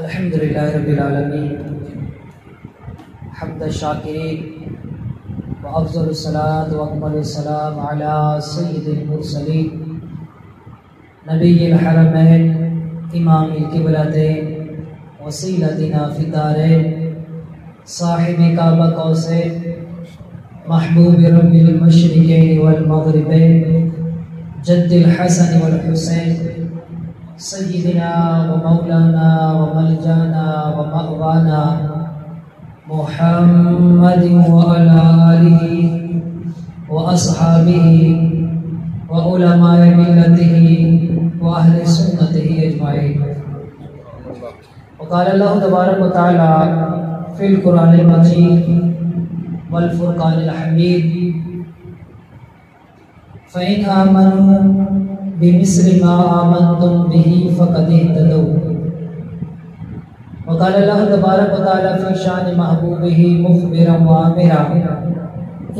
الحمد للہ رب العالمین حمد الشاکرین وافضل الصلاۃ واکمل السلام علی سید المرسلین نبی الحرمین امام القبلتین وسیلتنا فی الدارین صاحب کعبہ قوسین محبوب رب المشرقین والمغربین جد الحسن والحسین سیدنا و مولانا و ملجانا و مأوانا محمد وعلى آلہ و اصحابہ و علماء ملتہ و اہل سنتہ اجمعین۔ وقال اللہ تبارک و تعالی فی القرآن المجید والفرقان الحمید فإن آمنوا بمثل ما آمنتم به فقد اهتدوا۔ وقال اللہ تبارک و تعالی فی شان محبوبہ مخبرا وآمرا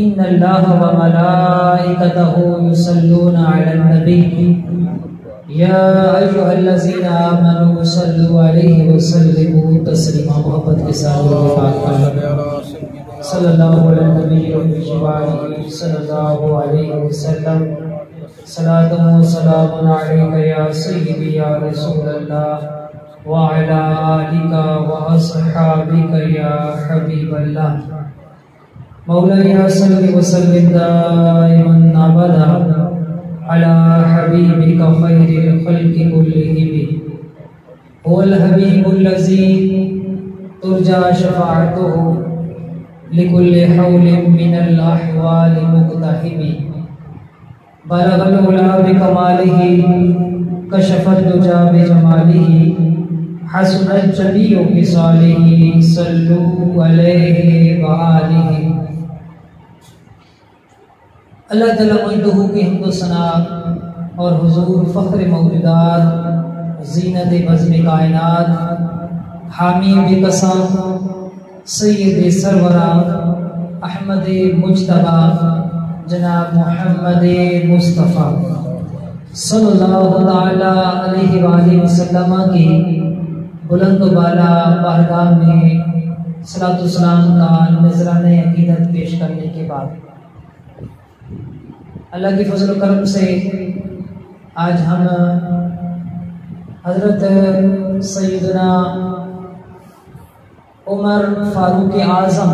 ان اللہ وملائکتہ یصلون علی النبی یا ایھا الذین آمنوا صلوا علیہ وسلموا تسلیما۔ محبت کے ساتھ صلی اللہ علیہ نبی صلی اللہ علیہ وسلم صلاۃ و سلام علیک یا سیدی یا رسول اللہ وعلی آلک و اصحابک یا حبیب اللہ۔ مولانا صلی وسلم دائما ابدا علی حبیبک خیر الخلق کلہم هو الحبیب الذی ترجى شفاعته لكل حول من الأحوال مقتحم بلغ العلا بكماله كشف الدجى بجماله حسن الجميع بصالحه صلوا عليه وآله۔ اللہ تعالیٰ مجدہ کی حمد و ثنا اور حضور فخر موجودات زینت بزم کائنات حامی بقسم سید سرورہ احمد مجتبی جناب محمد مصطفیٰ صلی اللہ تعالی علیہ وآلہ وسلم کی بلند و بالا بارگاہ میں صلاۃ و سلام کا نذرانہ عقیدت پیش کرنے کے بعد اللہ کی فضل و کرم سے آج ہم حضرت سیدنا عمر فاروق اعظم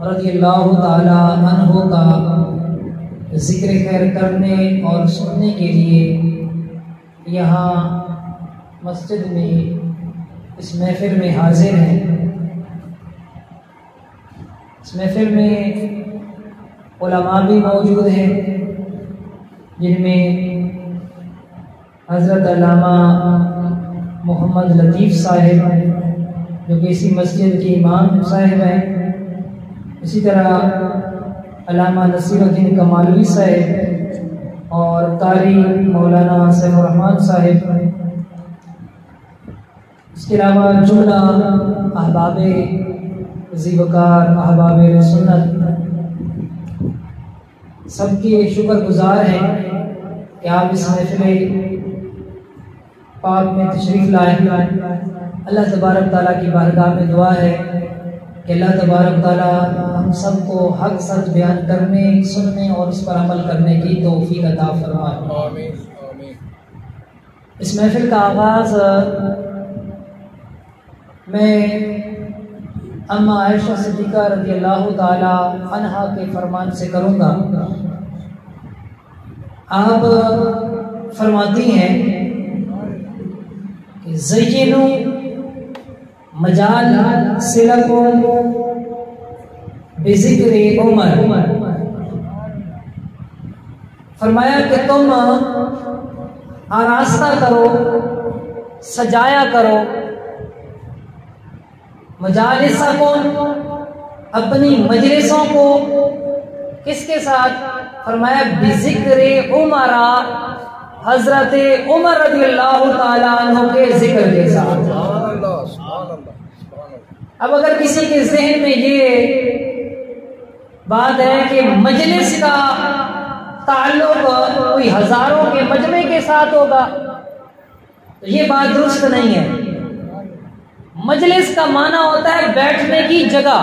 رضی اللہ تعالی عنہ کا ذکر خیر کرنے اور سننے کے لیے یہاں مسجد میں اس محفل میں حاضر ہیں۔ اس محفل میں علماء بھی موجود ہیں جن میں حضرت علامہ محمد لطیف صاحب جو کہ اسی مسجد کے امام صاحب ہیں، اسی طرح علامہ نصیر الدین کمالوی صاحب اور قاری مولانا سیف الرحمن صاحب، اس کے علاوہ جملہ احباب ذی وقار احباب سنت سب کے شکر گزار ہیں کہ آپ اس محفل پاک میں تشریف لائے۔ اللہ تبارک تعالیٰ کی بارگاہ میں دعا ہے کہ اللہ تبارک تعالیٰ ہم سب کو حق سچ بیان کرنے، سننے اور اس پر عمل کرنے کی توفیق عطا فرمائے۔ اس محفل کا آغاز میں اما عائشہ صدیقہ رضی اللہ تعالی عنہا کے فرمان سے کروں گا۔ آپ فرماتی ہیں کہ زینوا مجال سلکم بذکر عمر، فرمایا کہ تم آراستہ کرو، سجایا کرو مجالسکم، اپنی مجلسوں کو، کس کے ساتھ؟ فرمایا بذکر عمر، حضرت عمر رضی اللہ تعالیٰ عنہ کے ذکر کے ساتھ۔ اب اگر کسی کے ذہن میں یہ بات ہے کہ مجلس کا تعلق کوئی ہزاروں کے مجمع کے ساتھ ہوگا تو یہ بات درست نہیں ہے۔ مجلس کا معنی ہوتا ہے بیٹھنے کی جگہ.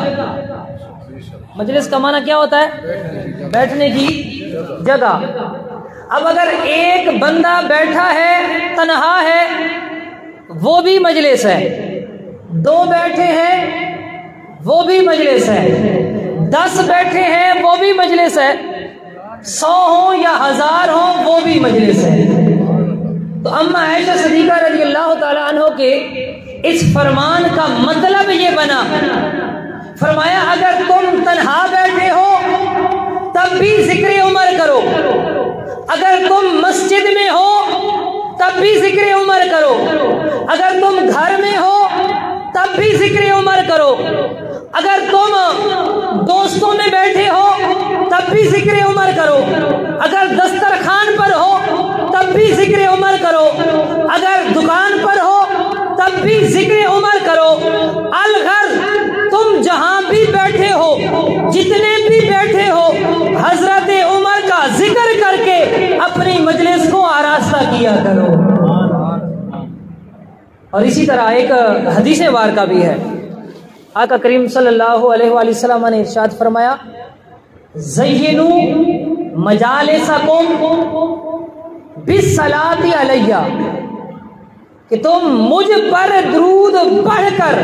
مجلس کا معنی کیا ہوتا ہے؟ بیٹھنے کی جگہ. اب اگر ایک بندہ بیٹھا ہے تنہا ہے وہ بھی مجلس ہے، 2 بیٹھے ہیں وہ بھی مجلس ہے، 10 بیٹھے ہیں وہ بھی مجلس ہے، 100 ہوں یا 1000 ہوں وہ بھی مجلس ہے. تو اما عائشہ صدیقہ رضی اللہ تعالی عنہ کے اس فرمان کا مطلب یہ بنا، فرمایا اگر تم تنہا بیٹھے ہو تب بھی ذکر عمر کرو، اگر تم مسجد میں ہو تب بھی ذکر عمر کرو، اگر تم گھر میں ہو تب بھی ذکر عمر کرو، اگر تم دوستوں میں بیٹھے ہو تب بھی ذکر عمر کرو، اگر دسترخوان پر ہو تب بھی ذکر عمر کرو، اگر دکان پر ہو تب بھی ذکر عمر کرو. الغرض تم جہاں بھی بیٹھے ہو، جتنے بھی بیٹھے ہو، حضرت عمر کا ذکر کر کے اپنی مجلس کو آراستہ کیا کرو. اور اسی طرح ایک حدیث مبارکہ بھی ہے، آقا کریم صلی اللہ علیہ وآلہ وسلم نے ارشاد فرمایا زینوا مجالسکم بالصلاۃ علیہ، کہ تم مجھ پر درود پڑھ کر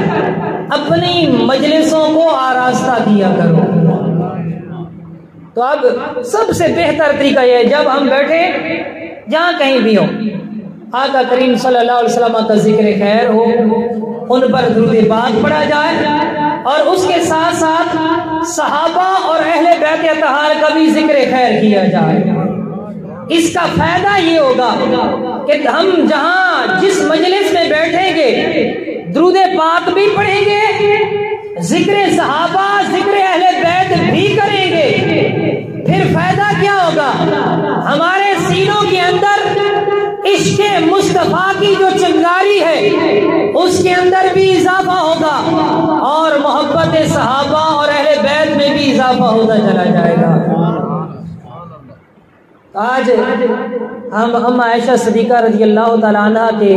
اپنی مجلسوں کو آراستہ کیا کرو. تو اب سب سے بہتر طریقہ یہ ہے جب ہم بیٹھے جہاں کہیں بھی ہوں، آقا کریم صلی اللہ علیہ وسلم کا ذکر خیر ہو، ان پر درود پاک پڑھا جائے، اور اس کے ساتھ ساتھ صحابہ اور اہل بیت اطہار کا بھی ذکر خیر کیا جائے. اس کا فائدہ یہ ہوگا کہ ہم جہاں جس مجلس میں بیٹھیں گے درود پاک بھی پڑھیں گے، ذکر صحابہ ذکر اہل بیت بھی کریں گے. پھر فائدہ کیا ہوگا؟ ہمارے سینوں کے اندر عشق مصطفیٰ کی جو چنگاری ہے اس کے اندر بھی اضافہ ہوگا، اور محبت صحابہ اور اہل بیت میں بھی اضافہ ہوتا چلا جائے گا. آج ہم عائشہ صدیقہ رضی اللہ تعالی عنہ کے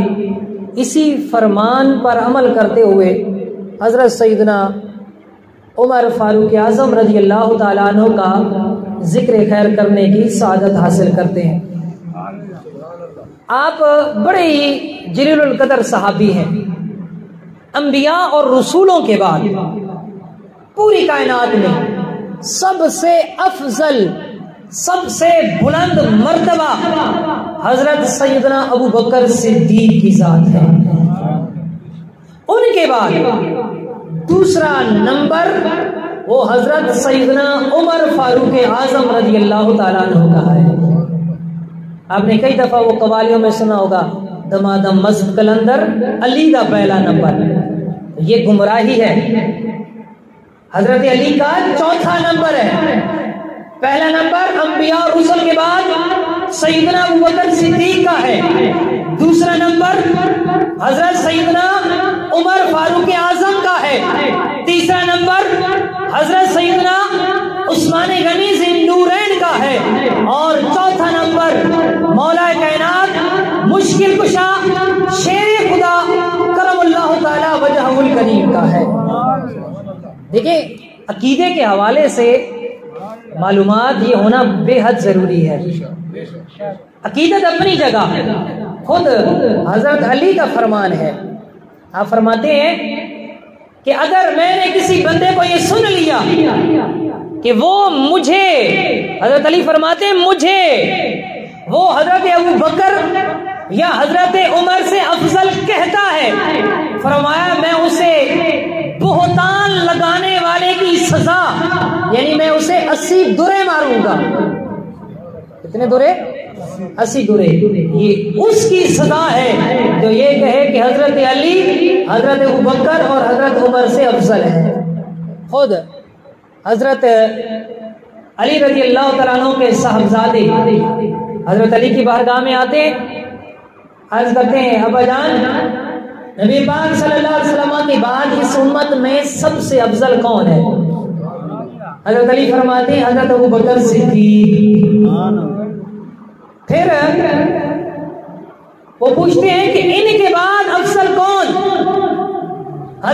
اسی فرمان پر عمل کرتے ہوئے حضرت سیدنا عمر فاروق اعظم رضی اللہ تعالی عنہ کا ذکر خیر کرنے کی سعادت حاصل کرتے ہیں. آپ بڑے ہی جلیل القدر صحابی ہیں. انبیاء اور رسولوں کے بعد پوری کائنات میں سب سے افضل، سب سے بلند مرتبہ حضرت سیدنا ابو بکر صدیق کی ذات ہے. ان کے بعد دوسرا نمبر وہ حضرت سیدنا عمر فاروق اعظم رضی اللہ تعالیٰ عنہ کا ہے. آپ نے کئی دفعہ وہ قوالیوں میں سنا ہوگا دمادم مست کلندر علی دا پہلا نمبر. یہ گمراہی ہے. حضرت علی کا چوتھا نمبر ہے. پہلا نمبر انبیاء اور رسل کے بعد سیدنا ابو بکر صدیق کا ہے. دوسرا نمبر حضرت سیدنا عمر فاروق اعظم کا ہے. تیسرا نمبر حضرت سیدنا عثمان غنی ذی النورین کا ہے. اور چوتھا نمبر مولا کائنات مشکل کشا شیر خدا کرم اللہ تعالی وجہہ الکریم کا ہے. دیکھیں عقیدے کے حوالے سے معلومات یہ ہونا بے حد ضروری ہے. عقیدت اپنی جگہ، خود حضرت علی کا فرمان ہے. آپ فرماتے ہیں کہ اگر میں نے کسی بندے کو یہ سن لیا کہ وہ مجھے، حضرت علی فرماتے ہیں مجھے وہ حضرت ابو بکر یا حضرت عمر سے افضل کہتا ہے، فرمایا میں اسے بہتان لگانے والے کی سزا، یعنی میں اسے 80 درے ماروں گا. کتنے درے؟ 80 درے. یہ اس کی سزا ہے جو یہ کہے کہ حضرت علی حضرت ابو بکر اور حضرت عمر سے افضل ہے. خود حضرت علی رضی اللہ تعالیٰ عنہ کے صاحبزادے حضرت علی کی بارگاہ میں آتے ہیں، عرض کرتے ہیں ابا جان، نبی پاک صلی اللہ علیہ وسلم کے بعد اس امت میں سب سے افضل کون ہے؟ حضرت علی فرماتے ہیں حضرت ابو بکر صدیق. پھر وہ پوچھتے ہیں کہ ان کے بعد افضل کون؟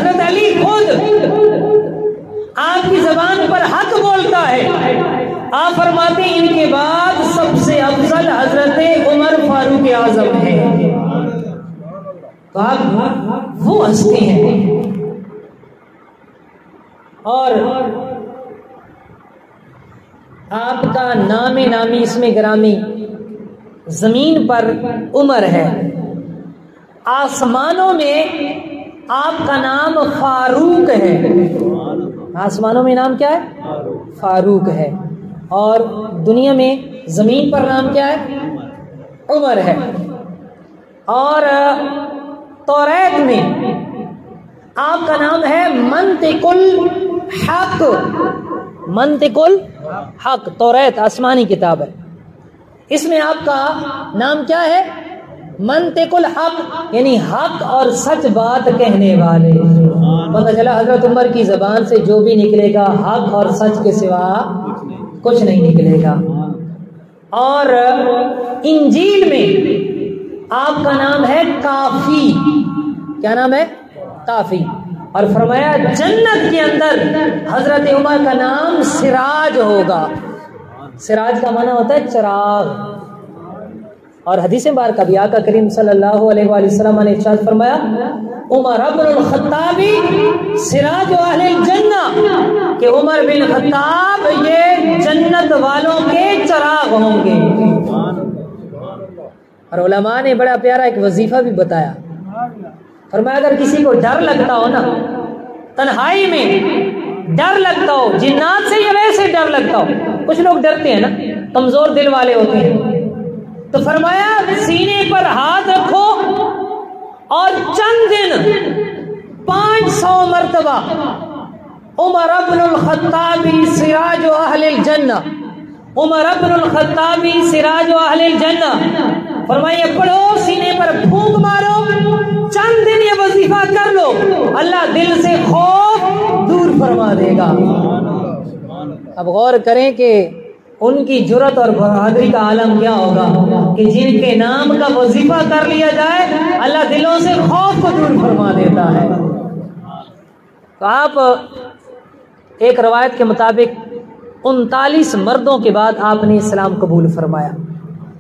حضرت علی خود آپ کی زبان پر حق بولتا ہے. آپ فرماتے ہیں ان کے بعد سب سے افضل حضرت عمر فاروق اعظم ہے. تو آپ وہ ہستی ہیں. اور آپ کا نام نامی اس میں گرامی زمین پر عمر ہے، آسمانوں میں آپ کا نام فاروق ہے. آسمانوں میں نام کیا ہے؟ فاروق ہے. اور دنیا میں زمین پر نام کیا ہے؟ عمر ہے. اور توریت میں آپ کا نام ہے منطق الحق. منطق الحق توریت آسمانی کتاب ہے، اس میں آپ کا نام کیا ہے؟ منطق الحق، یعنی حق اور سچ بات کہنے والے. پتہ چلا حضرت عمر کی زبان سے جو بھی نکلے گا حق اور سچ کے سوا کچھ نہیں نکلے گا. اور انجیل میں آپ کا نام ہے کافی. کیا نام ہے؟ کافی. اور فرمایا جنت کے اندر حضرت عمر کا نام سراج ہوگا. سراج کا معنی ہوتا ہے چراغ. اور حدیث مبارکہ بھی آقا کریم صلی اللہ علیہ وآلہ وسلم نے ارشاد فرمایا عمر ابن الخطاب سراج اہل الجنہ، کہ عمر بن خطاب یہ جنت والوں کے چراغ ہوں گے. اور علماء نے بڑا پیارا ایک وظیفہ بھی بتایا. فرمایا اگر کسی کو ڈر لگتا ہو نا، تنہائی میں ڈر لگتا ہو، جنات سے یا ویسے ڈر لگتا ہو، کچھ لوگ ڈرتے ہیں نا، کمزور دل والے ہوتے ہیں، تو فرمایا سینے پر ہاتھ رکھو اور چند دن 500 مرتبہ عمر ابن الخطاب سراج اہل الجنہ، عمر ابن الخطاب سراج اہل الجنہ. فرمائیے پڑھو، سینے پر پھونک مارو، چند دن یہ وظیفہ کر لو، اللہ دل سے خوف دور فرما دے گا. اب غور کریں کہ ان کی جرت اور بہادری کا عالم کیا ہوگا کہ جن کے نام کا وظیفہ کر لیا جائے اللہ دلوں سے خوف کو دور فرما دیتا ہے. تو آپ ایک روایت کے مطابق 39 مردوں کے بعد آپ نے اسلام قبول فرمایا.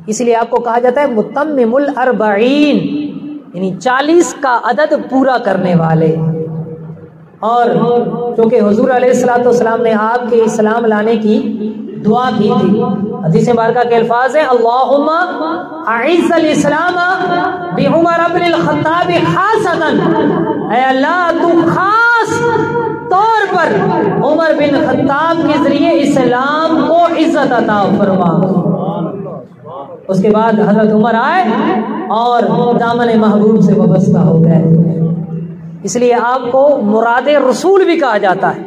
اس لیے آپ کو کہا جاتا ہے متمم الاربعین، یعنی 40 کا عدد پورا کرنے والے. اور چونکہ حضور علیہ الصلوۃ والسلام نے آپ کے اسلام لانے کی دعا کی تھی. حدیث مبارکہ کے الفاظ ہیں اللہم اعز الاسلام بعمر ابن الخطاب خاصتا، اے اللہ تو خاص طور پر عمر بن خطاب کے ذریعے اسلام کو عزت عطا فرما. اس کے بعد حضرت عمر آئے اور دامن محبوب سے وابستہ ہو گئے. اس لیے آپ کو مراد رسول بھی کہا جاتا ہے.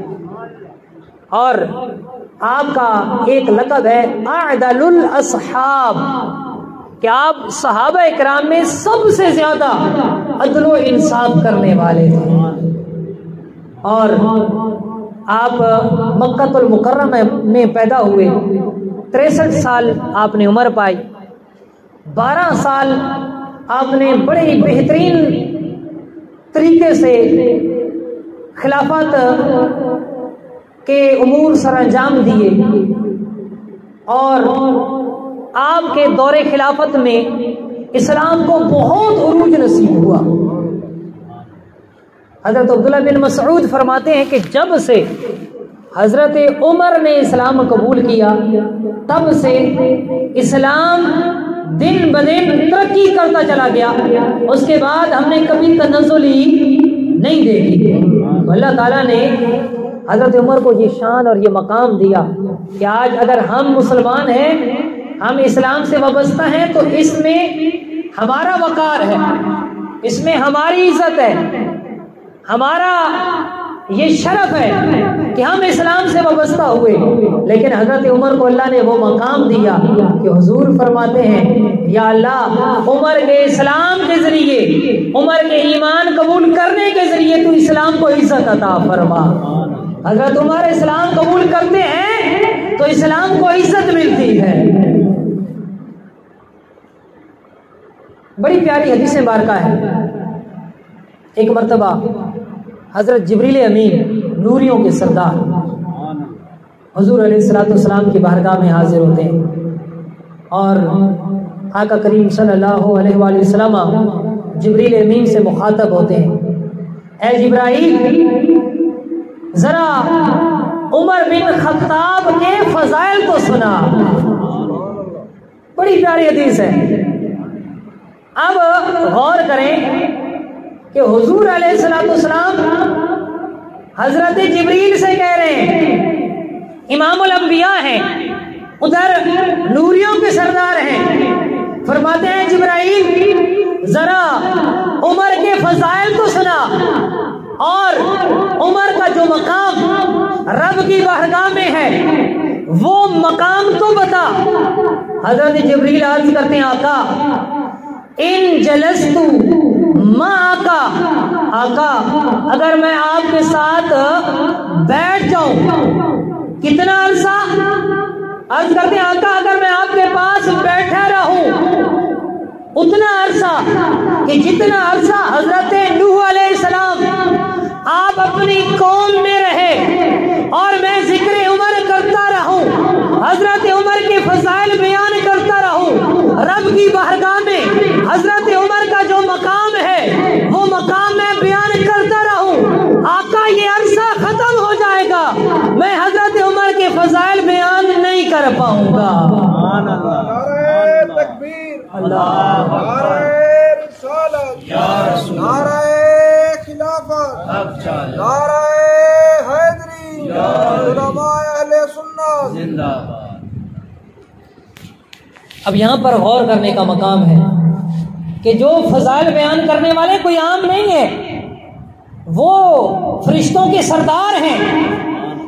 اور آپ کا ایک لقب ہے اعدل الاصحاب، کہ آپ صحابہ اکرام میں سب سے زیادہ عدل و انصاف کرنے والے تھے. اور آپ مکہ المکرمہ میں پیدا ہوئے، 63 سال آپ نے عمر پائی. 12 سال آپ نے بڑے ہی بہترین طریقے سے خلافت کے امور سر انجام دیے. اور آپ کے دور خلافت میں اسلام کو بہت عروج نصیب ہوا. حضرت عبداللہ بن مسعود فرماتے ہیں کہ جب سے حضرت عمر نے اسلام قبول کیا تب سے اسلام دن بدن ترقی کرتا چلا گیا. اس کے بعد ہم نے کبھی تنزل ہی نہیں دیکھی. اللہ تعالیٰ نے حضرت عمر کو یہ شان اور یہ مقام دیا کہ آج اگر ہم مسلمان ہیں، ہم اسلام سے وابستہ ہیں، تو اس میں ہمارا وقار ہے، اس میں ہماری عزت ہے، ہمارا یہ شرف ہے کہ ہم اسلام سے وابستہ ہوئے. لیکن حضرت عمر کو اللہ نے وہ مقام دیا کہ حضور فرماتے ہیں یا اللہ عمر کے اسلام کے ذریعے، عمر کے ایمان قبول کرنے کے ذریعے تو اسلام کو عزت عطا فرما. حضرت عمر اسلام قبول کرتے ہیں تو اسلام کو عزت ملتی ہے. بڑی پیاری حدیث مبارکہ ہے. ایک مرتبہ حضرت جبریل امین نوریوں کے سردار حضور علیہ الصلوۃ والسلام کی بارگاہ میں حاضر ہوتے ہیں اور آقا کریم صلی اللہ علیہ وآلہ وسلم جبریل امین سے مخاطب ہوتے ہیں، اے جبرائیل ذرا عمر بن خطاب کے فضائل کو سنا۔ بڑی پیاری حدیث ہے۔ اب غور کریں کہ حضور علیہ الصلوۃ والسلام حضرت جبریل سے کہہ رہے ہیں، امام الانبیاء ہیں، ادھر نوریوں کے سردار ہیں، فرماتے ہیں جبرائیل ذرا عمر کے فضائل کو سنا اور عمر کا جو مقام رب کی بارگاہ میں ہے وہ مقام تو بتا۔ حضرت جبریل عرض کرتے ہیں آقا ان جلستو ما آقا اگر میں آپ کے ساتھ بیٹھ جاؤں کتنا عرصہ؟ عرض کرتے ہیں آقا اگر میں آپ کے پاس بیٹھا رہوں اتنا عرصہ کہ جتنا عرصہ حضرت نوح علیہ السلام آپ اپنی قوم میں رہے اور میں ذکر عمر کرتا رہوں، حضرت عمر کے فضائل بیان کرتا رہوں، رب کی بارگاہ میں حضرت عمر کا جو مقام ہے وہ مقام میں بیان کرتا رہوں، آقا یہ عرصہ ختم ہو جائے گا میں حضرت عمر کے فضائل بیان نہیں کر پاؤں گا۔ اللہ نعرہ خلافت، نعرہ حیدری، علماء اہل سنت زندہ باد۔ اب یہاں پر غور کرنے کا مقام ہے کہ جو فضائل بیان کرنے والے کوئی عام نہیں ہے، وہ فرشتوں کے سردار ہیں،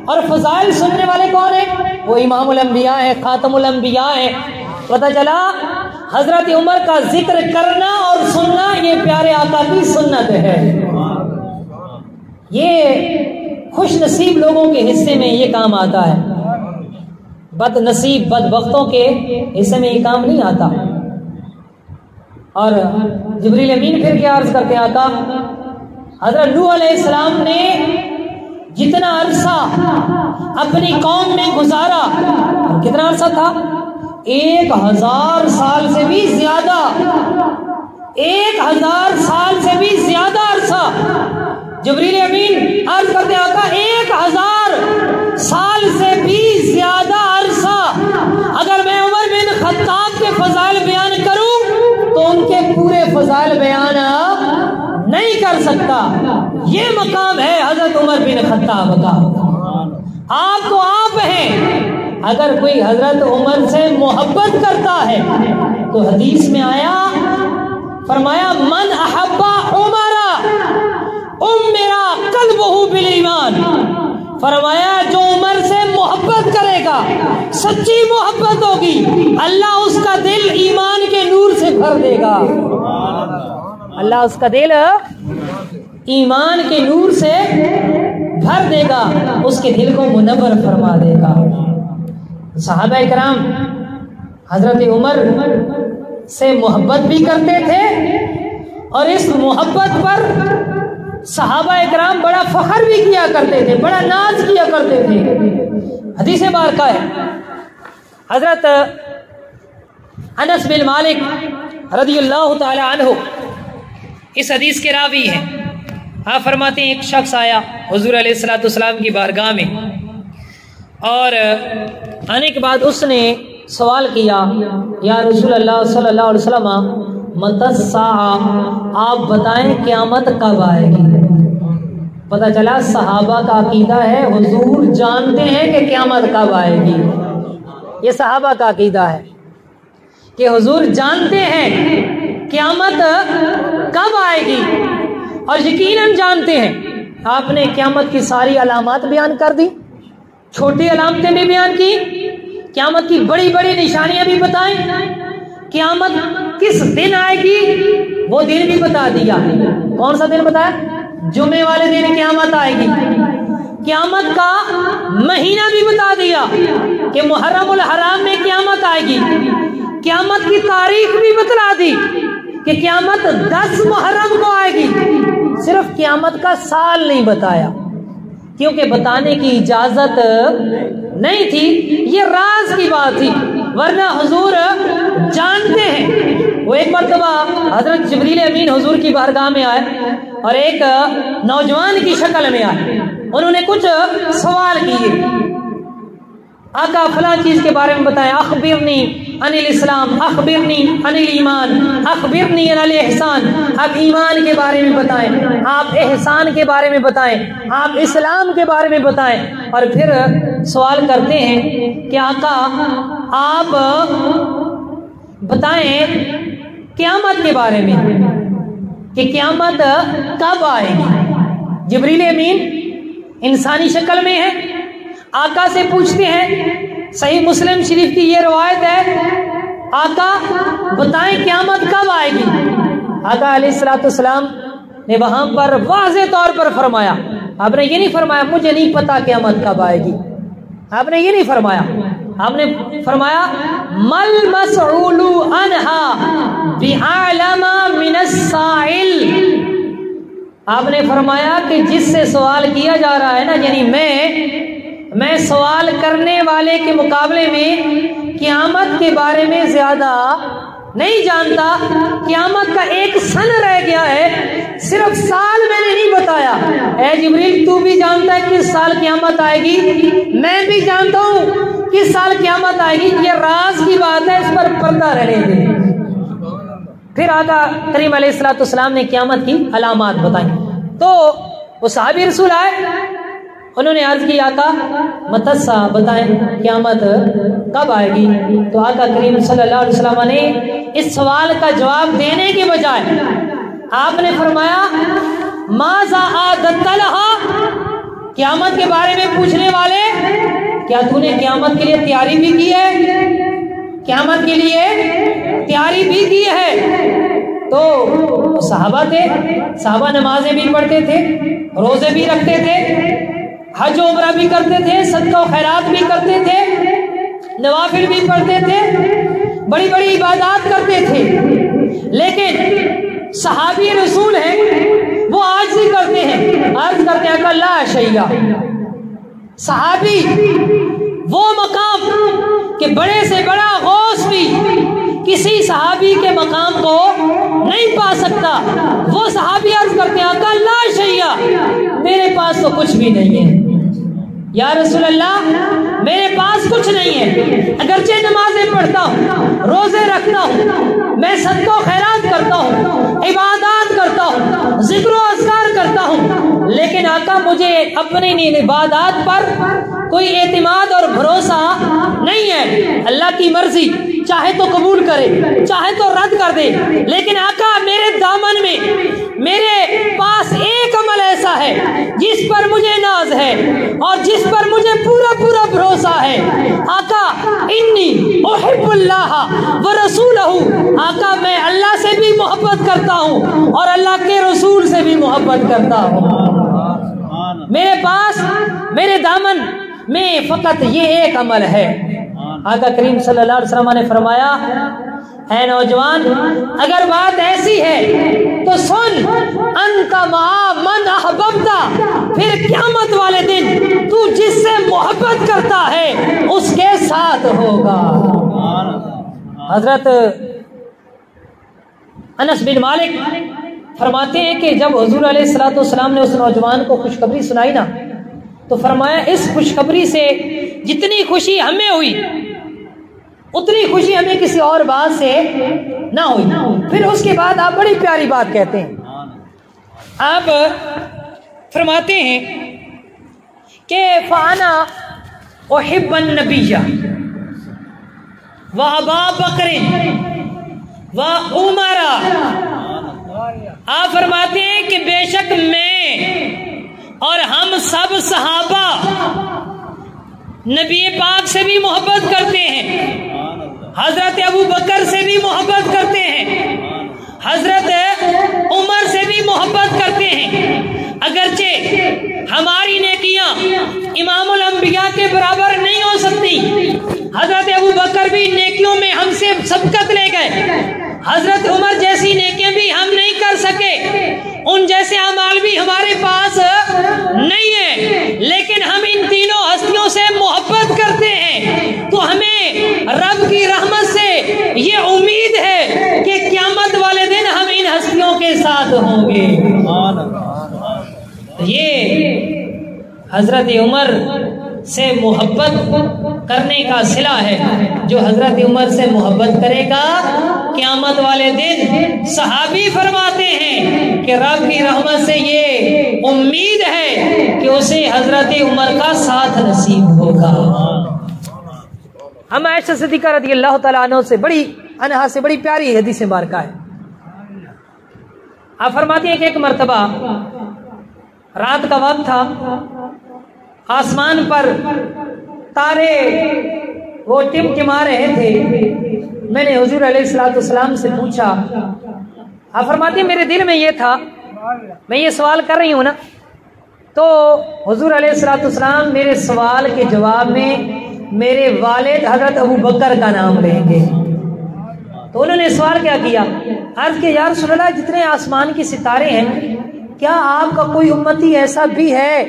اور فضائل سننے والے کون ہیں؟ وہ امام الانبیاء ہیں، خاتم الانبیاء ہیں۔ پتہ چلا حضرت عمر کا ذکر کرنا اور سننا یہ پیارے آقا کی سنت ہے۔ یہ خوش نصیب لوگوں کے حصے میں یہ کام آتا ہے، بد نصیب بدبختوں کے حصے میں یہ کام نہیں آتا۔ اور جبریل امین پھر کیا عرض کرتے ہیں آقا حضرت نوح علیہ السلام نے جتنا عرصہ اپنی قوم میں گزارا، کتنا عرصہ تھا؟ 1000 سال سے بھی زیادہ، 1000 سال سے بھی زیادہ عرصہ۔ جبریل امین عرض کرتے ہیں آقا 1000 سال سے بھی زیادہ عرصہ اگر میں عمر بن خطاب کے فضائل بیان کروں تو ان کے پورے فضائل بیان نہیں کر سکتا۔ یہ مقام ہے حضرت عمر بن خطاب کا۔ آپ تو آپ ہیں، اگر کوئی حضرت عمر سے محبت کرتا ہے تو حدیث میں آیا، فرمایا من احب عمر امرا قلبہ بالایمان، فرمایا جو عمر سے محبت کرے گا، سچی محبت ہوگی، اللہ اس کا دل ایمان کے نور سے بھر دے گا، اللہ اس کا دل ایمان کے نور سے بھر دے گا، اس کے دل کو منور فرما دے گا۔ صحابہ کرام حضرت عمر سے محبت بھی کرتے تھے اور اس محبت پر صحابہ کرام بڑا فخر بھی کیا کرتے تھے، بڑا ناز کیا کرتے تھے۔ حدیث مبارکہ ہے، حضرت انس بن مالک رضی اللہ تعالی عنہ اس حدیث کے راوی ہیں۔ آپ فرماتے ہیں ایک شخص آیا حضور علیہ الصلوۃ والسلام کی بارگاہ میں، اور آنے کے بعد اس نے سوال کیا، یا رسول اللہ صلی اللہ علیہ وسلم متی الساعہ، آپ بتائیں قیامت کب آئے گی؟ پتہ چلا صحابہ کا عقیدہ ہے حضور جانتے ہیں کہ قیامت کب آئے گی۔ یہ صحابہ کا عقیدہ ہے کہ حضور جانتے ہیں قیامت کب آئے گی، اور یقیناً جانتے ہیں۔ آپ نے قیامت کی ساری علامات بیان کر دی، چھوٹی علامتیں بھی بیان کی، قیامت کی بڑی بڑی نشانیاں بھی بتائیں، قیامت کس دن آئے گی وہ دن بھی بتا دیا۔ کون سا دن بتایا؟ جمعے والے دن قیامت آئے گی۔ قیامت کا مہینہ بھی بتا دیا کہ محرم الحرام میں قیامت آئے گی۔ قیامت کی تاریخ بھی بتلا دی کہ قیامت 10 محرم کو آئے گی۔ صرف قیامت کا سال نہیں بتایا کیونکہ بتانے کی اجازت نہیں تھی، یہ راز کی بات تھی، ورنہ حضور جانتے ہیں۔ وہ ایک مرتبہ حضرت جبریل امین حضور کی بارگاہ میں آئے اور ایک نوجوان کی شکل میں آئے، انہوں نے کچھ سوال کیے، آقا فلاں چیز کے بارے میں بتائیں، اخبرنی عن الاسلام، اخبرنی عن الایمان، اخبرنی عن الاحسان، آپ ایمان کے بارے میں بتائیں، آپ احسان کے بارے میں بتائیں، آپ اسلام کے بارے میں بتائیں، اور پھر سوال کرتے ہیں کہ آقا آپ بتائیں قیامت کے بارے میں کہ قیامت کب آئے گی۔ جبریل امین انسانی شکل میں ہے، آقا سے پوچھتے ہیں، صحیح مسلم شریف کی یہ روایت ہے، آقا بتائیں قیامت کب آئے گی۔ آقا علیہ الصلوۃ والسلام نے وہاں پر واضح طور پر فرمایا، آپ نے یہ نہیں فرمایا مجھے نہیں پتا قیامت کب آئے گی، آپ نے یہ نہیں فرمایا، آپ نے فرمایا مل مسعول عنہا بعلم من السائل، آپ نے فرمایا کہ جس سے سوال کیا جا رہا ہے نا، یعنی میں سوال کرنے والے کے مقابلے میں قیامت کے بارے میں زیادہ نہیں جانتا، قیامت کا ایک سن رہ گیا ہے، صرف سال میں نے نہیں بتایا۔ اے جبریل تو بھی جانتا ہے کس سال قیامت آئے گی، میں بھی جانتا ہوں کس سال قیامت آئے گی، یہ راز کی بات ہے، اس پر پردہ رہنے دیں۔ پھر آقا کریم علیہ الصلوۃ والسلام نے قیامت کی علامات بتائیں، تو وہ صحابی رسول آئے، انہوں نے عرض کی آقا متسا بتائیں قیامت کب آئے گی، تو آقا کریم صلی اللہ علیہ وسلم نے اس سوال کا جواب دینے کے بجائے آپ نے فرمایا ماذا اعددت لها، قیامت کے بارے میں پوچھنے والے کیا تو نے قیامت کے لیے تیاری بھی کی ہے، قیامت کے لیے تیاری بھی کی ہے۔ تو صحابہ تھے، صحابہ نمازیں بھی پڑھتے تھے، روزے بھی رکھتے تھے، حج و عمرہ بھی کرتے تھے، صدقہ و خیرات بھی کرتے تھے، نوافل بھی پڑھتے تھے، بڑی بڑی عبادات کرتے تھے، لیکن صحابی رسول ہیں وہ عاجزی کرتے ہیں، عرض کرتے ہیں کہ لا شیء، صحابی وہ مقام کہ بڑے سے بڑا غوث بھی کسی صحابی کے مقام کو نہیں پا سکتا، وہ صحابی عرض کرتے ہیں کہ لا شیء، میرے پاس تو کچھ بھی نہیں ہے یا رسول اللہ، میرے پاس کچھ نہیں ہے، اگرچہ نمازیں پڑھتا ہوں، روزے رکھتا ہوں، میں صدقہ و خیرات کرتا ہوں، عبادات کرتا ہوں، ذکر و اذکار کرتا ہوں، لیکن آقا مجھے اپنی عبادات پر کوئی اعتماد اور بھروسہ نہیں ہے، اللہ کی مرضی چاہے تو قبول کرے چاہے تو رد کر دے، لیکن آقا میرے دامن میں میرے پاس ایک عمل ایسا ہے جس پر مجھے ناز ہے اور جس پر مجھے پورا پورا بھروسہ ہے، آقا انی احب اللہ ورسولہ، آقا میں اللہ سے بھی محبت کرتا ہوں اور اللہ کے رسول سے بھی محبت کرتا ہوں، میرے پاس میرے دامن میں فقط یہ ایک عمل ہے۔ آقا کریم صلی اللہ علیہ وسلم نے فرمایا اے نوجوان اگر بات ایسی ہے تو سن، انت مع من احببتا، پھر قیامت والے دن تو جس سے محبت کرتا ہے اس کے ساتھ ہوگا۔ حضرت انس بن مالک فرماتے ہیں کہ جب حضور علیہ الصلوۃ والسلام نے اس نوجوان کو خوشخبری سنائی نا، تو فرمایا اس خوشخبری سے جتنی خوشی ہمیں ہوئی اتنی خوشی ہمیں کسی اور بات سے نہ ہوئی۔ پھر اس کے بعد آپ بڑی پیاری بات کہتے ہیں، آپ فرماتے ہیں کہ فانا احب النبی و ابا بکر و عمر، آپ فرماتے ہیں کہ بے شک میں اور ہم سب صحابہ نبی پاک سے بھی محبت کرتے ہیں، حضرت ابو بکر سے بھی محبت کرتے ہیں، حضرت عمر سے بھی محبت کرتے ہیں، اگرچہ ہماری نیکیاں امام الانبیاء کے برابر نہیں ہو سکتی، حضرت ابو بکر بھی نیکیوں میں ہم سے سبقت لے گئے، حضرت عمر جیسی نیکیاں بھی ہم نہیں کر سکے، ان جیسے اعمال بھی ہمارے پاس نہیں ہے، لیکن ہم ان تینوں ہستیوں سے محبت کرتے ہیں، تو ہمیں رب کی رحمت سے یہ امید ہے کہ قیامت والے دن ہم ان ہستیوں کے ساتھ ہوں گے۔ یہ حضرت عمر سے محبت کرنے کا صلہ ہے۔ جو حضرت عمر سے محبت کرے گا قیامت والے دن، صحابی فرماتے ہیں کہ رب کی رحمت سے یہ امید ہے کہ اسے حضرت عمر کا ساتھ نصیب ہوگا۔ ہم عائشہ صدیقہ رضی اللہ تعالیٰ عنہا سے بڑی پیاری حدیث مبارکہ ہے۔ آپ فرماتی ہیں کہ ایک مرتبہ رات کا وقت تھا، آسمان پر تارے وہ ٹمٹما رہے تھے۔ میں نے حضور علیہ الصلوۃ والسلام سے پوچھا، آپ فرماتی ہیں میرے دل میں یہ تھا، میں یہ سوال کر رہی ہوں نا، تو حضور علیہ الصلوۃ والسلام میرے سوال کے جواب میں میرے والد حضرت ابو بکر کا نام لیں گے۔ تو انہوں نے سوال کیا کیا، عرض کہ یا رسول اللہ جتنے آسمان کے ستارے ہیں، کیا آپ کا کوئی امتی ایسا بھی ہے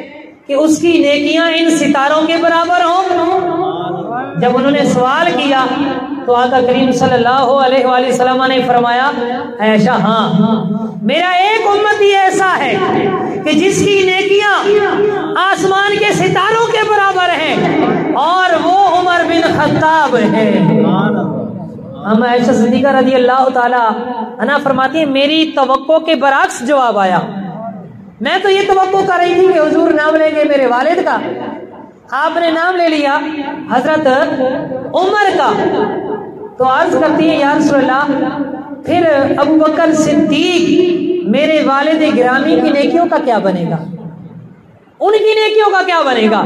کہ اس کی نیکیاں ان ستاروں کے برابر ہوں؟ جب انہوں نے سوال کیا تو آقا کریم صلی اللہ علیہ وآلہ وسلم نے فرمایا، عائشہ ہاں، میرا ایک امتی ایسا ہے کہ جس کی نیکیاں آسمان کے ستاروں کے برابر ہیں، اور وہ عمر بن خطاب ہے۔ ہم عائشہ صدیقہ رضی اللہ تعالی عنہا فرماتی ہیں میری توقع کے برعکس جواب آیا۔ میں تو یہ توقع کر رہی تھی کہ حضور نام لیں گے میرے والد کا، آپ نے نام لے لیا حضرت عمر کا۔ تو عرض کرتی ہیں یا رسول اللہ پھر ابو بکر صدیق میرے والد گرامی کی نیکیوں کا کیا بنے گا، ان کی نیکیوں کا کیا بنے گا؟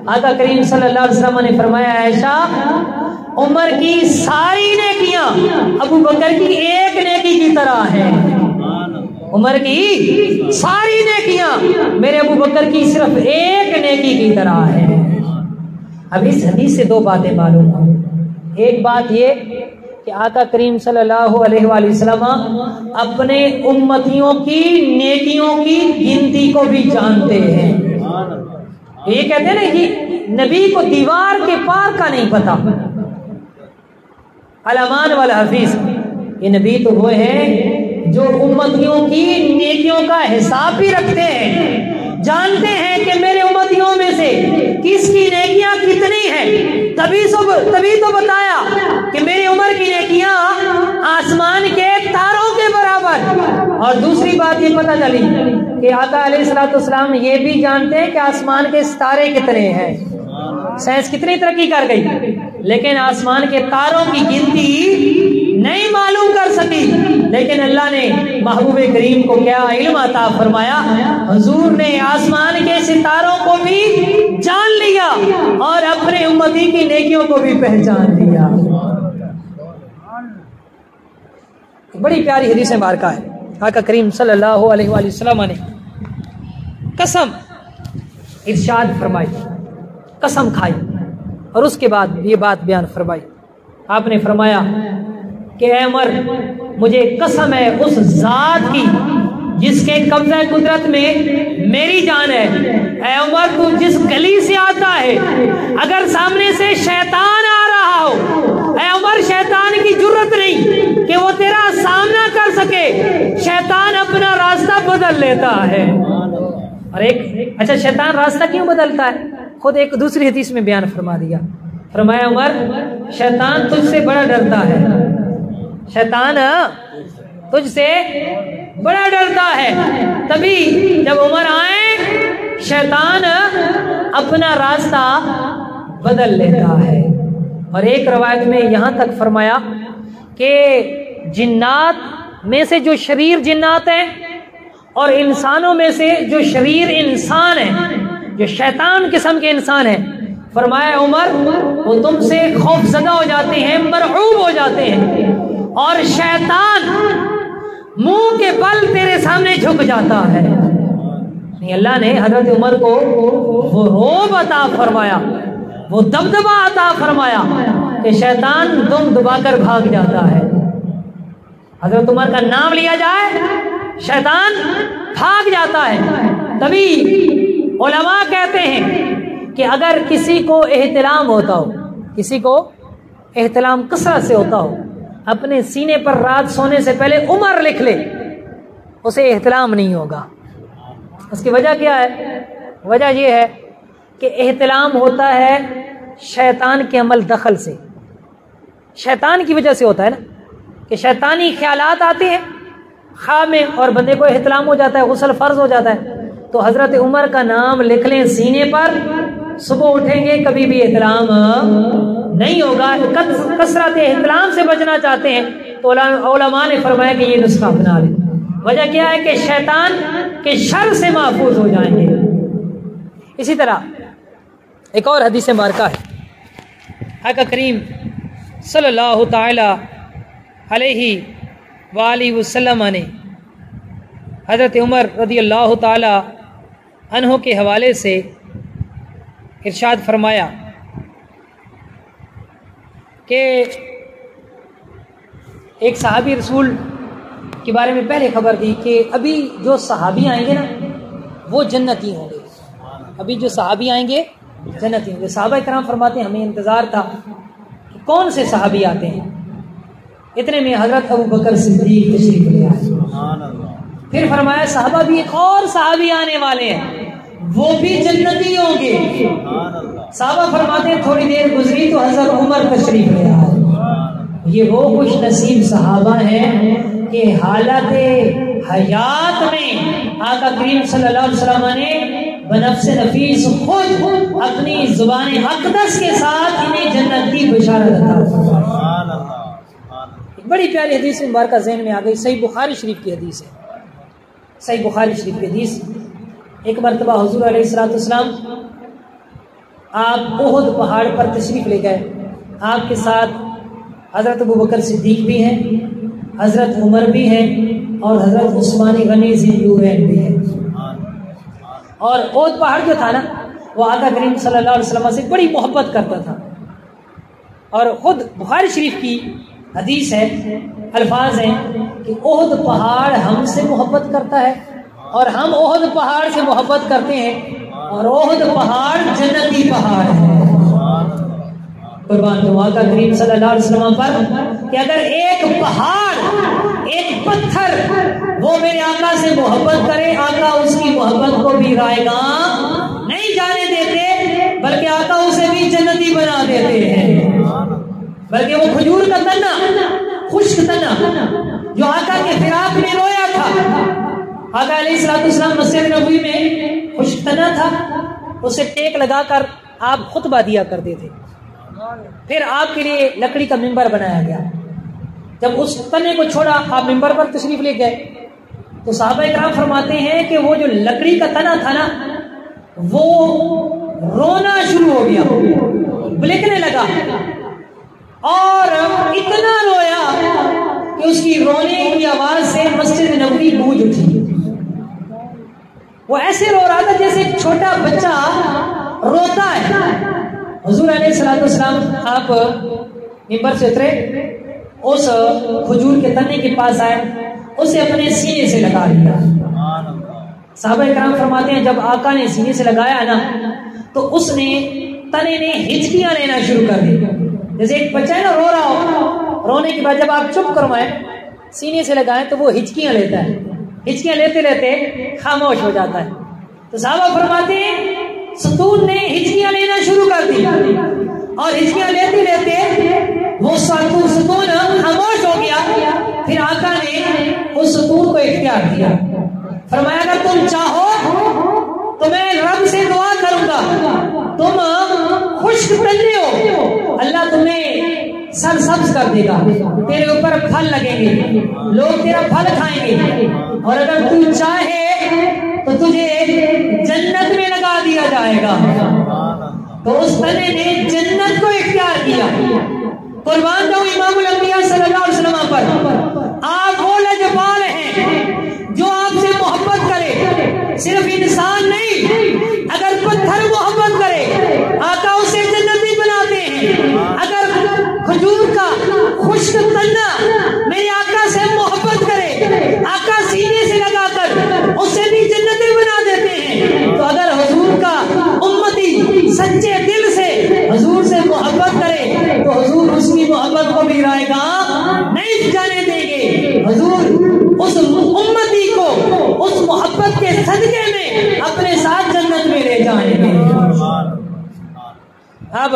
آقا کریم صلی اللہ علیہ وسلم نے فرمایا، عائشہ عمر کی ساری نیکیاں ابو بکر کی ایک نیکی کی طرح ہیں، عمر کی ساری نیکیاں میرے ابو بکر کی صرف ایک نیکی کی طرح ہے۔ اب اس حدیث سے دو باتیں معلوم ہیں۔ ایک بات یہ کہ آقا کریم صلی اللہ علیہ وآلہ وسلم اپنے امتیوں کی نیکیوں کی گنتی کو بھی جانتے ہیں۔ یہ کہتے ہیں نا کہ نبی کو دیوار کے پار کا نہیں پتا، علمان والحفیظ، یہ نبی تو وہ ہیں جو امتیوں کی نیکیوں کا حساب بھی رکھتے ہیں، جانتے ہیں کہ میرے امتیوں میں سے کس کی نیکیاں کتنی ہیں، تبھی تو بتایا کہ میری عمر کی نیکیاں آسمان کے تاروں کے برابر۔ اور دوسری بات یہ پتہ چلی کہ آقا علیہ الصلوۃ والسلام یہ بھی جانتے ہیں کہ آسمان کے ستارے کتنے ہیں۔ سائنس کتنی ترقی کر گئی لیکن آسمان کے تاروں کی گنتی نہیں معلوم کر سکی، لیکن اللہ نے محبوب کریم کو کیا علم عطا فرمایا، حضور نے آسمان کے ستاروں کو بھی جان لیا اور اپنے امتی کی نیکیوں کو بھی پہچان لیا۔ بڑی پیاری حدیث مبارکہ ہے۔ آقا کریم صلی اللہ علیہ وآلہ وسلم نے قسم ارشاد فرمائی، قسم کھائی، اور اس کے بعد یہ بات بیان فرمائی۔ آپ نے فرمایا کہ اے عمر مجھے قسم ہے اس ذات کی جس کے قبضہ قدرت میں میری جان ہے، اے عمر تو جس گلی سے آتا ہے اگر سامنے سے شیطان آ رہا ہو، اے عمر شیطان کی جرت نہیں کہ وہ تیرا سامنا کر سکے، شیطان اپنا راستہ بدل لیتا ہے۔ اور ایک اچھا شیطان راستہ کیوں بدلتا ہے؟ خود ایک دوسری حدیث میں بیان فرما دیا، فرمایا عمر شیطان تجھ سے بڑا ڈرتا ہے، شیطان تجھ سے بڑا ڈرتا ہے۔ تبھی جب عمر آئے شیطان اپنا راستہ بدل لیتا ہے۔ اور ایک روایت میں یہاں تک فرمایا کہ جنات میں سے جو شریر جنات ہیں اور انسانوں میں سے جو شریر انسان ہیں، جو شیطان قسم کے انسان ہیں، فرمایا عمر وہ تم سے خوف زدہ ہو جاتے ہیں، مرعوب ہو جاتے ہیں، اور شیطان منہ کے بل تیرے سامنے جھک جاتا ہے۔ اللہ نے حضرت عمر کو وہ رعب عطا فرمایا، وہ دبدبہ عطا فرمایا کہ شیطان دم دبا کر بھاگ جاتا ہے۔ حضرت عمر کا نام لیا جائے شیطان بھاگ جاتا ہے۔ تبھی علماء کہتے ہیں کہ اگر کسی کو احتلام ہوتا ہو، کسی کو احتلام کثرت سے ہوتا ہو، اپنے سینے پر رات سونے سے پہلے عمر لکھ لے، اسے احتلام نہیں ہوگا۔ اس کی وجہ کیا ہے؟ وجہ یہ ہے کہ احتلام ہوتا ہے شیطان کے عمل دخل سے، شیطان کی وجہ سے ہوتا ہے نا، کہ شیطانی خیالات آتے ہیں خواب میں اور بندے کو احتلام ہو جاتا ہے، غسل فرض ہو جاتا ہے۔ تو حضرت عمر کا نام لکھ لیں سینے پر، صبح اٹھیں گے کبھی بھی احتلام نہیں ہوگا۔ کثرت احتلام سے بچنا چاہتے ہیں تو علماء نے فرمایا کہ یہ نسخہ اپنا لیں۔ وجہ کیا ہے کہ شیطان کے شر سے محفوظ ہو جائیں گے۔ اسی طرح ایک اور حدیث مبارکہ ہے، آقا کریم صلی اللہ تعالی علیہ وآلہ وسلم نے حضرت عمر رضی اللہ تعالی عنہ کے حوالے سے ارشاد فرمایا کہ ایک صحابی رسول کے بارے میں پہلے خبر دی کہ ابھی جو صحابی آئیں گے نا وہ جنتی ہوں گے، ابھی جو صحابی آئیں گے جنتی ہوں گے۔ صحابہ کرام فرماتے ہیں ہمیں انتظار تھا کہ کون سے صحابی آتے ہیں، اتنے میں حضرت ابو بکر صدیق تشریف لے آئے۔ پھر فرمایا صحابہ بھی ایک اور صحابی آنے والے ہیں، وہ بھی جنتی ہوں گے۔ صحابہ فرماتے ہیں تھوڑی دیر گزری تو حضرت عمر تشریف لے آئے۔ یہ وہ خوش نصیب صحابہ ہیں کہ حالت حیات میں آقا کریم صلی اللہ علیہ وسلم نے بنفس نفیس خود اپنی زبان اقدس کے ساتھ انہیں جنت کی بشارت عطا فرمائی۔ ایک بڑی پیاری حدیث مبارکہ ذہن میں آ گئی، صحیح بخاری شریف کی حدیث ہے، صحیح بخاری شریف کی حدیث۔ ایک مرتبہ حضور علیہ الصلوۃ والسلام آپ احد پہاڑ پر تشریف لے گئے، آپ کے ساتھ حضرت ابو بکر صدیق بھی ہیں، حضرت عمر بھی ہیں اور حضرت عثمان غنی ذی النورین بھی ہیں۔ اور احد پہاڑ جو تھا نا وہ آقا کریم صلی اللہ علیہ وسلم سے بڑی محبت کرتا تھا، اور خود بخاری شریف کی حدیث ہے، الفاظ ہیں کہ احد پہاڑ ہم سے محبت کرتا ہے اور ہم احد پہاڑ سے محبت کرتے ہیں، اور احد پہاڑ جنتی پہاڑ ہے۔ قربان تو آقا کریم صلی اللہ علیہ وسلم پر کہ اگر ایک پہاڑ، ایک پتھر وہ میرے آقا سے محبت کرے، آقا اس کی محبت کو بھی رائے گاں نہیں جانے دیتے، بلکہ آقا اسے بھی جنتی بنا دیتے ہیں۔ بلکہ وہ کھجور کا تنا، خشک تنا جو آقا کے فراق میں رویا تھا، آقا علیہ الصلوۃ والسلام مسجد نبوی میں خشک تنا تھا، اسے ٹیک لگا کر آپ خطبہ دیا کرتے تھے۔ پھر آپ کے لیے لکڑی کا ممبر بنایا گیا، جب اس تنے کو چھوڑا آپ ممبر پر تشریف لے گئے تو صحابہ کرام فرماتے ہیں کہ وہ جو لکڑی کا تنا تھا نا وہ رونا شروع ہو گیا، بلکنے لگا، اور اتنا رویا کہ اس کی رونے کی آواز سے مسجد نبوی گونج اٹھی۔ وہ ایسے رو رہا تھا جیسے ایک چھوٹا بچہ روتا ہے۔ حضور علیہ الصلوۃ والسلام آپ ممبر سے اترے، اس کھجور کے تنے کے پاس آئے، اسے اپنے سینے سے لگا لیا۔ صحابہ کرام فرماتے ہیں جب آقا نے سینے سے لگایا نا تو اس نے تنے نے ہچکیاں لینا شروع کر دی، جیسے ایک بچہ ہے نا رو رہا ہو، رونے کے بعد جب آپ چپ کروائیں سینے سے لگائیں تو وہ ہچکیاں لیتا ہے، ہچکیاں لیتے لیتے خاموش ہو جاتا ہے۔ تو صحابہ فرماتے ہیں ستون نے ہچکیاں لینا شروع کر دی، اور ہچکیاں لیتے لیتے وہ ستون خاموش ہو گیا۔ پھر آقا نے اس ستون کو اختیار دیا، فرمایا اگر تم چاہو تو میں رب سے دعا کروں گا، تم خشک تنے ہو، اللہ تمہیں سر سبز کر دے گا، تیرے اوپر پھل لگیں گے، لوگ تیرا پھل کھائیں گے، اور اگر تم چاہے تو تجھے جنت میں لگا دیا جائے گا۔ تو اس تنے نے جنت کو اختیار کیا۔ قربان جاؤں امام الانبیاء صلی اللہ علیہ وسلم پر، آپ وہ لجپال ہیں جو آپ سے محبت کرے، صرف انسان نہیں، اگر پتھر محبت کرے آقا اسے جنتی بناتے ہیں۔ اگر کھجور کا خشک تنا میرے آقا سے محبت کرے، آقا سینے سے جائیں گے۔ اب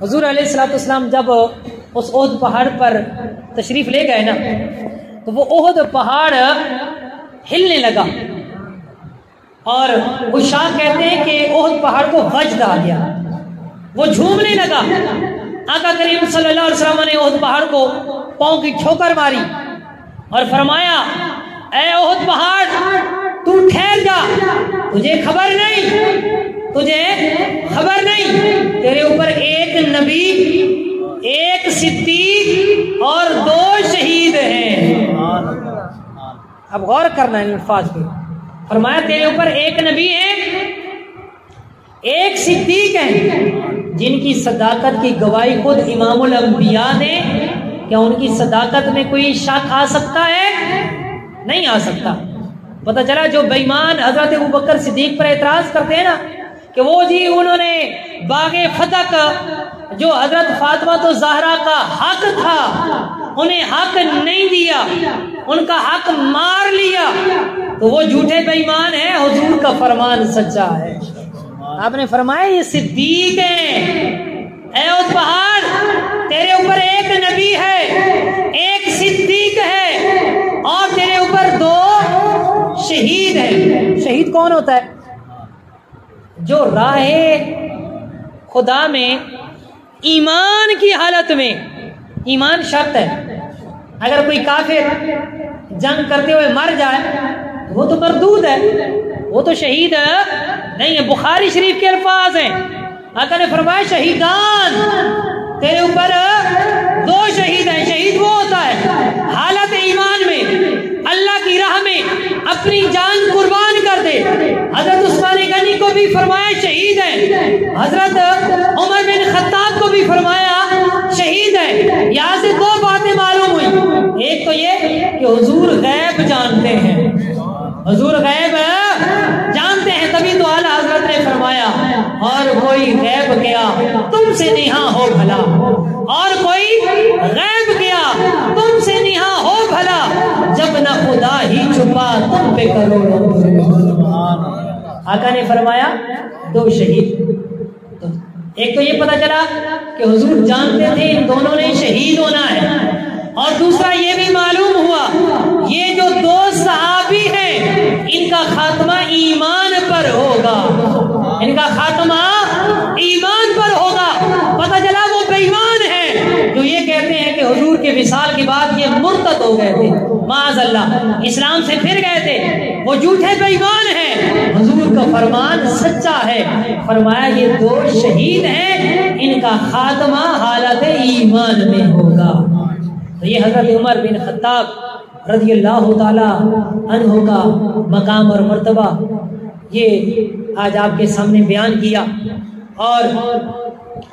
حضور علیہ الصلوۃ والسلام جب اس احد پہاڑ پر تشریف لے گئے نا تو وہ احد پہاڑ ہلنے لگا، اور عشاق کہتے ہیں کہ احد پہاڑ کو وجد آ گیا، وہ جھومنے لگا۔ آقا کریم صلی اللہ علیہ وسلم نے احد پہاڑ کو پاؤں کی ٹھوکر ماری اور فرمایا اے احد پہاڑ تو ٹھہر جا، تجھے خبر نہیں، تجھے خبر نہیں، تیرے اوپر ایک نبی، ایک صدیق اور 2 شہید ہیں۔ اب غور کرنا ہے الفاظ پہ، فرمایا تیرے اوپر ایک نبی ہے، ایک صدیق ہے، جن کی صداقت کی گواہی خود امام الانبیاء نے۔ کیا ان کی صداقت میں کوئی شک آ سکتا ہے؟ نہیں آ سکتا۔ پتہ چلا جو بے ایمان حضرت ابوبکر صدیق پر اعتراض کرتے ہیں نا کہ وہ جی انہوں نے باغ فتح جو حضرت فاطمہ تو زہرا کا حق تھا انہیں حق نہیں دیا، ان کا حق مار لیا، تو وہ جھوٹے بے ایمان ہیں، حضور کا فرمان سچا ہے۔ آپ نے فرمایا یہ صدیق ہیں۔ اے احد پہاڑ تیرے اوپر ایک نبی ہے، ایک صدیق ہے، اور تیرے اوپر 2 شہید ہیں۔ شہید کون ہوتا ہے؟ جو راہ خدا میں ایمان کی حالت میں، ایمان شرط ہے، اگر کوئی کافر جنگ کرتے ہوئے مر جائے وہ تو مردود ہے، وہ تو شہید نہیں ہے۔ بخاری شریف کے الفاظ ہیں، آقا نے فرمایا شہیدان تیرے اوپر 2 شہید ہیں۔ شہید وہ ہوتا ہے حالت ایمان میں اللہ کی راہ میں اپنی جان قربان کر دے۔ حضرت عثمان غنی کو بھی فرمایا شہید ہیں، حضرت عمر بن خطاب کو بھی فرمایا شہید ہیں۔ یہاں سے 2 باتیں معلوم ہوئی، ایک تو یہ کہ حضور غیب جانتے ہیں، حضور غیب جانتے ہیں، تبھی تو اعلیٰ حضرت نے فرمایا اور کوئی غیب کیا تم سے نہاں ہو بھلا، اور کوئی غیب کیا تم سے نہاں ہو بھلا، جب نہ خدا ہی چھپا تم پہ کروڑوں۔ آقا نے فرمایا 2 شہید۔ تو ایک تو یہ پتہ چلا کہ حضور جانتے تھے ان دونوں نے شہید ہونا ہے، اور دوسرا یہ بھی معلوم ہوا یہ جو 2 صحابی ہیں ان کا خاتمہ ایمان پر ہوگا، ان کا خاتمہ ایمان پر ہوگا۔ پتہ چلا وہ بے ایمان ہیں جو یہ کہتے ہیں کہ حضور کے وصال کے بعد یہ مرتد ہو گئے تھے، معاذ اللہ اسلام سے پھر گئے تھے، وہ جھوٹے بے ایمان ہیں۔ حضور کا فرمان سچا ہے، فرمایا یہ 2 شہید ہیں، ان کا خاتمہ حالت ایمان میں ہوگا۔ تو یہ حضرت عمر بن خطاب رضی اللہ تعالی عنہ کا مقام اور مرتبہ یہ آج آپ کے سامنے بیان کیا۔ اور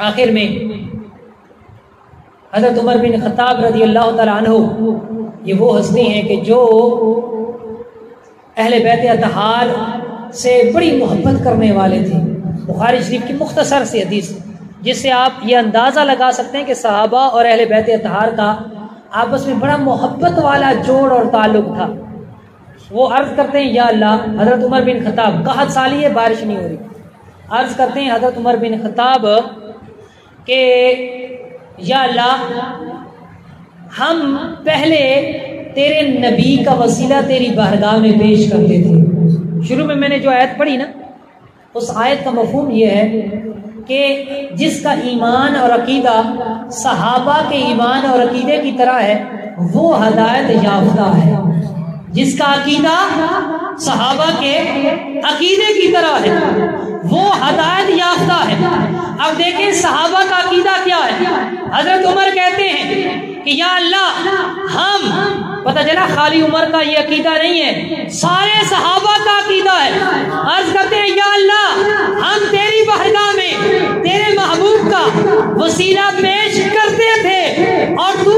آخر میں حضرت عمر بن خطاب رضی اللہ تعالی عنہ یہ وہ ہستی ہیں کہ جو اہل بیت اطہار سے بڑی محبت کرنے والے تھے۔ بخاری شریف کی مختصر سی حدیث جس سے آپ یہ اندازہ لگا سکتے ہیں کہ صحابہ اور اہل بیت اطہار کا آپس میں بڑا محبت والا جوڑ اور تعلق تھا۔ وہ عرض کرتے ہیں یا اللہ، حضرت عمر بن خطاب قحط سالی ہے، بارش نہیں ہو رہی، عرض کرتے ہیں حضرت عمر بن خطاب کہ یا اللہ ہم پہلے تیرے نبی کا وسیلہ تیری بارگاہ میں پیش کرتے تھے۔ شروع میں نے جو آیت پڑھی نا، اس آیت کا مفہوم یہ ہے کہ جس کا ایمان اور عقیدہ صحابہ کے ایمان اور عقیدے کی طرح ہے وہ ہدایت یافتہ ہے، جس کا عقیدہ صحابہ کے عقیدے کی طرح ہے وہ ہدایت یافتہ ہے۔ اب دیکھیں صحابہ کا عقیدہ کیا ہے۔ حضرت عمر کہتے ہیں کہ یا اللہ ہم، پتہ چلا خالی عمر کا یہ عقیدہ نہیں ہے، سارے صحابہ کا عقیدہ ہے۔ عرض کرتے ہیں یا اللہ ہم تیری بارگاہ میں تیرے محبوب کا وسیلہ پیش کرتے تھے اور تو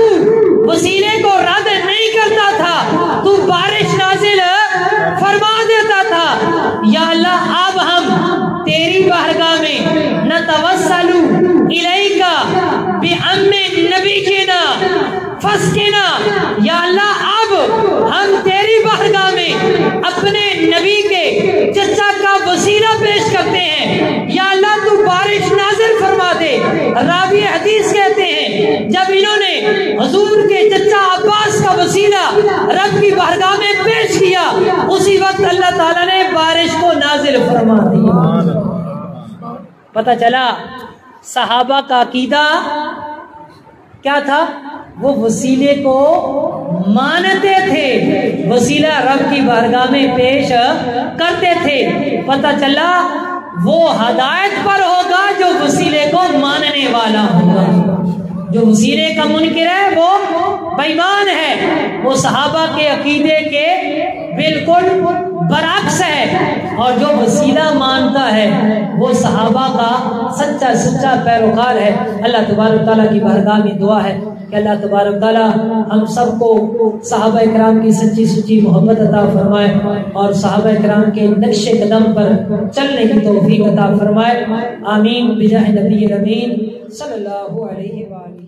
وسیلے کو رد نہیں کرتا تھا، تو بارش نازل فرما دیتا تھا۔ یا اللہ اب ہم تیری بارگاہ میں نتوسل الیک بعم نبینا فاسقنا، یا اللہ اب ہم تیری بارگاہ میں اپنے نبی کے چچا کا وسیلہ پیش کرتے ہیں یا اللہ تو بارش نازل فرما دے۔ راوی حدیث کہتے ہیں جب انہوں نے حضور کے چچا عباس کا وسیلہ رب کی بارگاہ میں پیش کیا، اسی وقت اللہ تعالیٰ نے بارش کو نازل فرما دی۔ پتہ چلا صحابہ کا عقیدہ کیا تھا؟ وہ وسیلے کو مانتے تھے، وسیلہ رب کی بارگاہ میں پیش کرتے تھے۔ پتہ چلا وہ ہدایت پر ہوگا جو وسیلے کو ماننے والا ہوگا، جو وسیلے کا منکر ہے وہ بے ایمان ہے، وہ صحابہ کے عقیدے کے بالکل برعکس ہے، اور جو وسیلہ مانتا ہے وہ صحابہ کا سچا پیروکار ہے۔ اللہ تبارک تعالیٰ کی بارگاہ میں دعا ہے کہ اللہ تبارک تعالیٰ ہم سب کو صحابہ اکرام کی سچی محبت عطا فرمائے اور صحابہ اکرام کے نقش قدم پر چلنے کی توفیق عطا فرمائے۔ آمین بجاہ نبی الامین صلی اللہ علیہ وآلہ